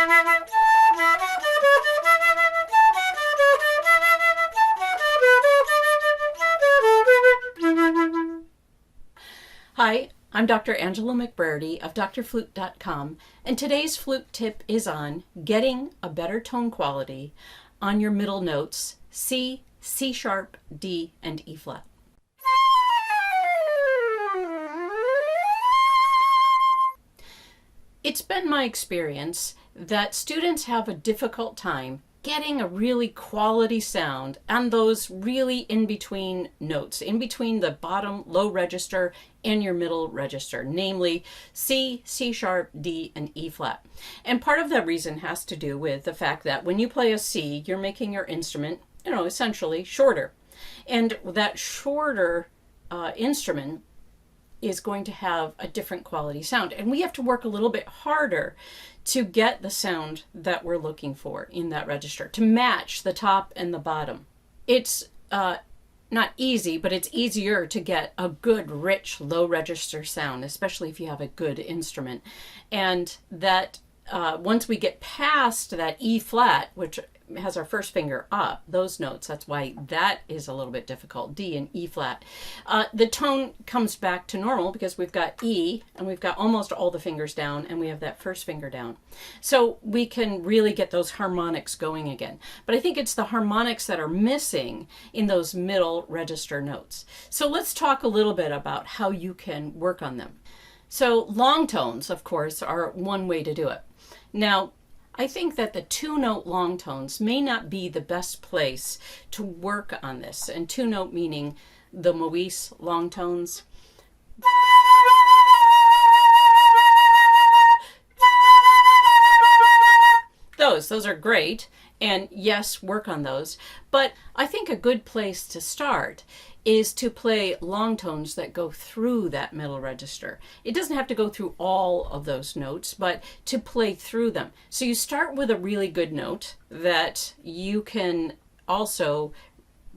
Hi, I'm Dr. Angela McBrady of DoctorFlute.com, and today's flute tip is on getting a better tone quality on your middle notes C, C sharp, D, and E flat. It's been my experience that students have a difficult time getting a really quality sound on those really in-between notes, in between the bottom low register and your middle register, namely C, C sharp, D, and E flat. And part of that reason has to do with the fact that when you play a C, you're making your instrument, essentially shorter. And that shorter instrument is going to have a different quality sound. And we have to work a little bit harder to get the sound that we're looking for in that register, to match the top and the bottom. It's not easy, but it's easier to get a good, rich, low register sound, especially if you have a good instrument. And that once we get past that E flat, which has our first finger up, those notes, that's why that is a little bit difficult, D and E flat. The tone comes back to normal because we've got E and we've got almost all the fingers down and we have that first finger down. So we can really get those harmonics going again. But I think it's the harmonics that are missing in those middle register notes. So let's talk a little bit about how you can work on them. So long tones, of course, are one way to do it. Now, I think that the two-note long tones may not be the best place to work on this. And two-note meaning the Moise long tones. Those are great. And yes, work on those. But I think a good place to start is to play long tones that go through that middle register. It doesn't have to go through all of those notes, but to play through them. So you start with a really good note that you can also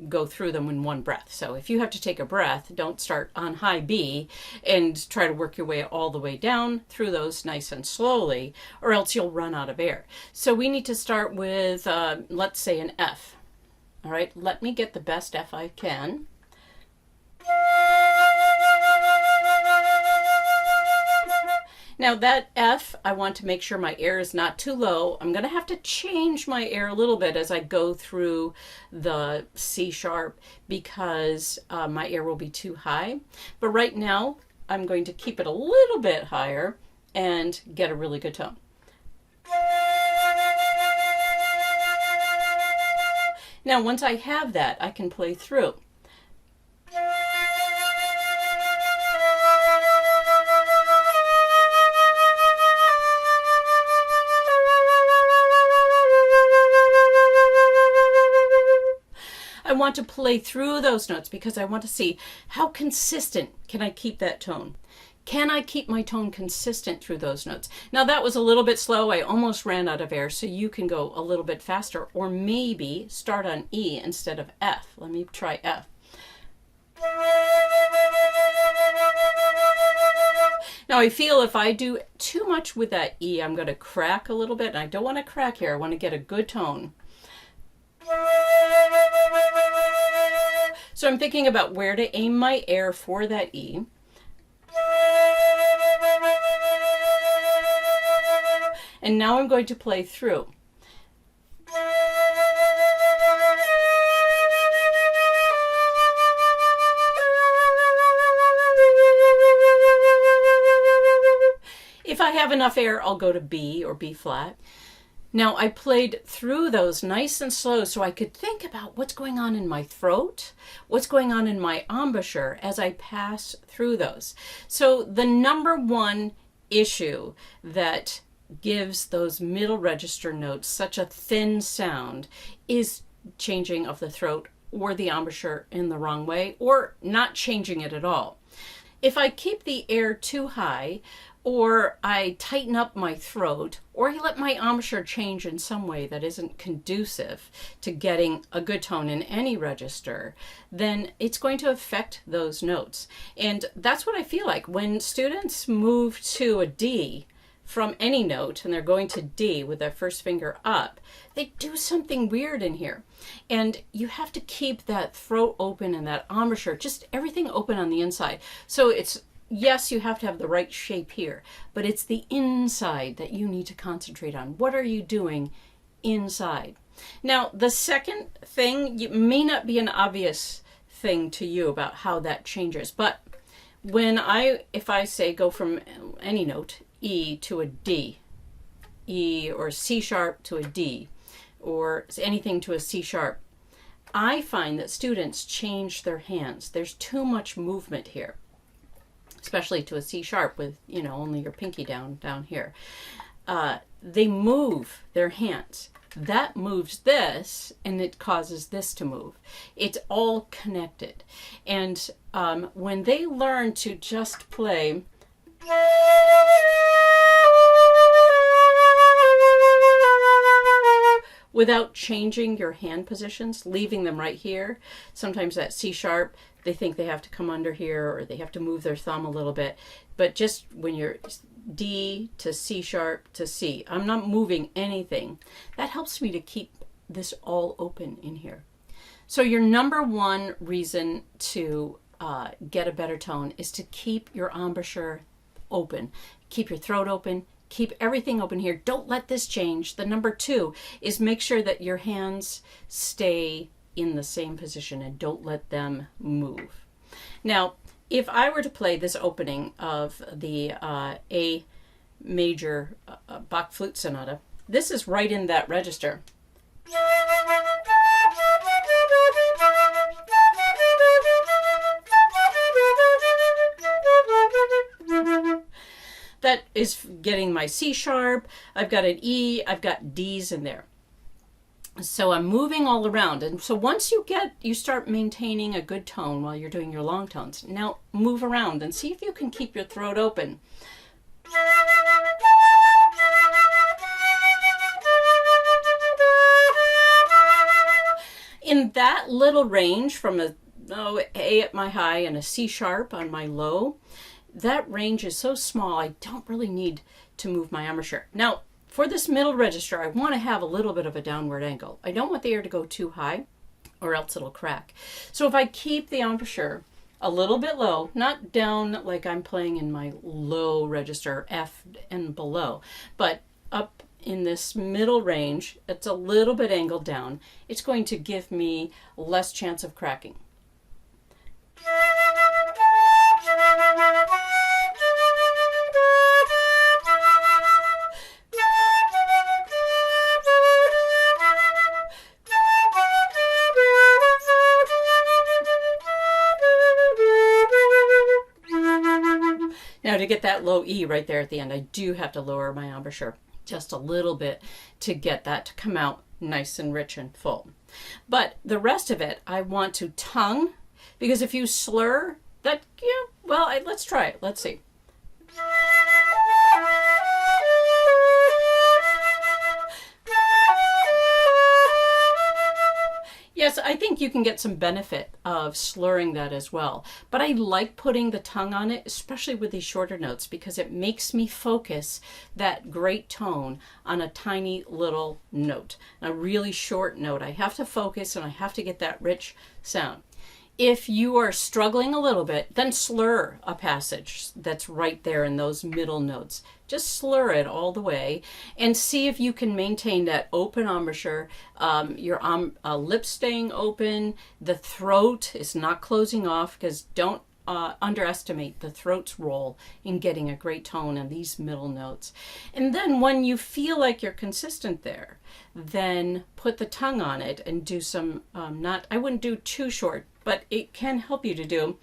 go through them in one breath. So if you have to take a breath, don't start on high B and try to work your way all the way down through those nice and slowly, or else you'll run out of air. So we need to start with, let's say, an F. All right, let me get the best F I can. Now that F, I want to make sure my air is not too low. I'm going to have to change my air a little bit as I go through the C sharp because my air will be too high. But right now, I'm going to keep it a little bit higher and get a really good tone. Now, once I have that, I can play through. I want to play through those notes because I want to see how consistent can I keep that tone. Can I keep my tone consistent through those notes? Now that was a little bit slow. I almost ran out of air, so you can go a little bit faster or maybe start on E instead of F. Let me try F. Now I feel if I do too much with that E, I'm going to crack a little bit, and I don't want to crack here. I want to get a good tone. So I'm thinking about where to aim my air for that E. And now I'm going to play through. If I have enough air, I'll go to B or B flat. Now I played through those nice and slow so I could think about what's going on in my throat, what's going on in my embouchure as I pass through those. So the number one issue that gives those middle register notes such a thin sound is changing of the throat or the embouchure in the wrong way, or not changing it at all. If I keep the air too high, or I tighten up my throat, or I let my embouchure change in some way that isn't conducive to getting a good tone in any register, then it's going to affect those notes. And that's what I feel like when students move to a D from any note and they're going to D with their first finger up, they do something weird in here. And you have to keep that throat open and that embouchure, just everything open on the inside. So it's, yes, you have to have the right shape here, but it's the inside that you need to concentrate on. What are you doing inside? Now, the second thing, it may not be an obvious thing to you about how that changes, but if I say go from any note, E to a D, E or C sharp to a D, or anything to a C sharp, I find that students change their hands. There's too much movement here, especially to a C sharp with, only your pinky down here. They move their hands. That moves this, and it causes this to move. It's all connected. And when they learn to just play without changing your hand positions, leaving them right here, sometimes that C sharp, they think they have to come under here or they have to move their thumb a little bit. But just when you're D to C sharp to C, I'm not moving anything. That helps me to keep this all open in here. So your number one reason to get a better tone is to keep your embouchure open. Keep your throat open. Keep everything open here. Don't let this change. The number two is make sure that your hands stay in the same position and don't let them move. Now, if I were to play this opening of the A major Bach flute sonata, this is right in that register. That is getting my C sharp. I've got an E, I've got D's in there. So I'm moving all around. And so once you start maintaining a good tone while you're doing your long tones, now move around and see if you can keep your throat open. In that little range from a A at my high and a C sharp on my low, that range is so small, I don't really need to move my embouchure. Now, for this middle register, I want to have a little bit of a downward angle. I don't want the air to go too high or else it'll crack. So if I keep the embouchure a little bit low, not down like I'm playing in my low register, F and below, but up in this middle range, it's a little bit angled down, it's going to give me less chance of cracking. Now to get that low E right there at the end, I do have to lower my embouchure just a little bit to get that to come out nice and rich and full. But the rest of it, I want to tongue, because if you slur, that, let's try it. Let's see. Yes, I think you can get some benefit of slurring that as well. But I like putting the tongue on it, especially with these shorter notes, because it makes me focus that great tone on a tiny little note, a really short note. I have to focus and I have to get that rich sound. If you are struggling a little bit, then slur a passage that's right there in those middle notes. Just slur it all the way and see if you can maintain that open embouchure, your lips staying open, the throat is not closing off, because don't underestimate the throat's role in getting a great tone in these middle notes. And then when you feel like you're consistent there, then put the tongue on it and do some, I wouldn't do too short, but it can help you to do.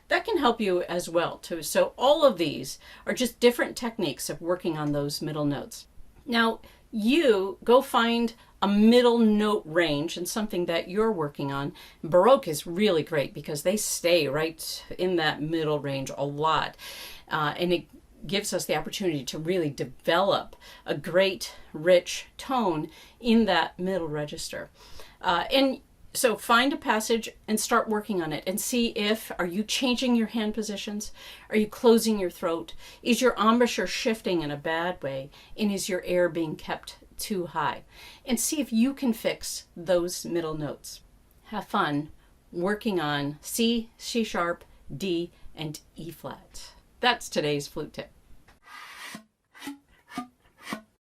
That can help you as well too. So all of these are just different techniques of working on those middle notes. Now, you go find a middle note range and something that you're working on. Baroque is really great because they stay right in that middle range a lot. And it gives us the opportunity to really develop a great, rich tone in that middle register. And so find a passage and start working on it and see if, are you changing your hand positions? Are you closing your throat? Is your embouchure shifting in a bad way? And is your air being kept too high? And see if you can fix those middle notes. Have fun working on C, C sharp, D, and E flat. That's today's flute tip.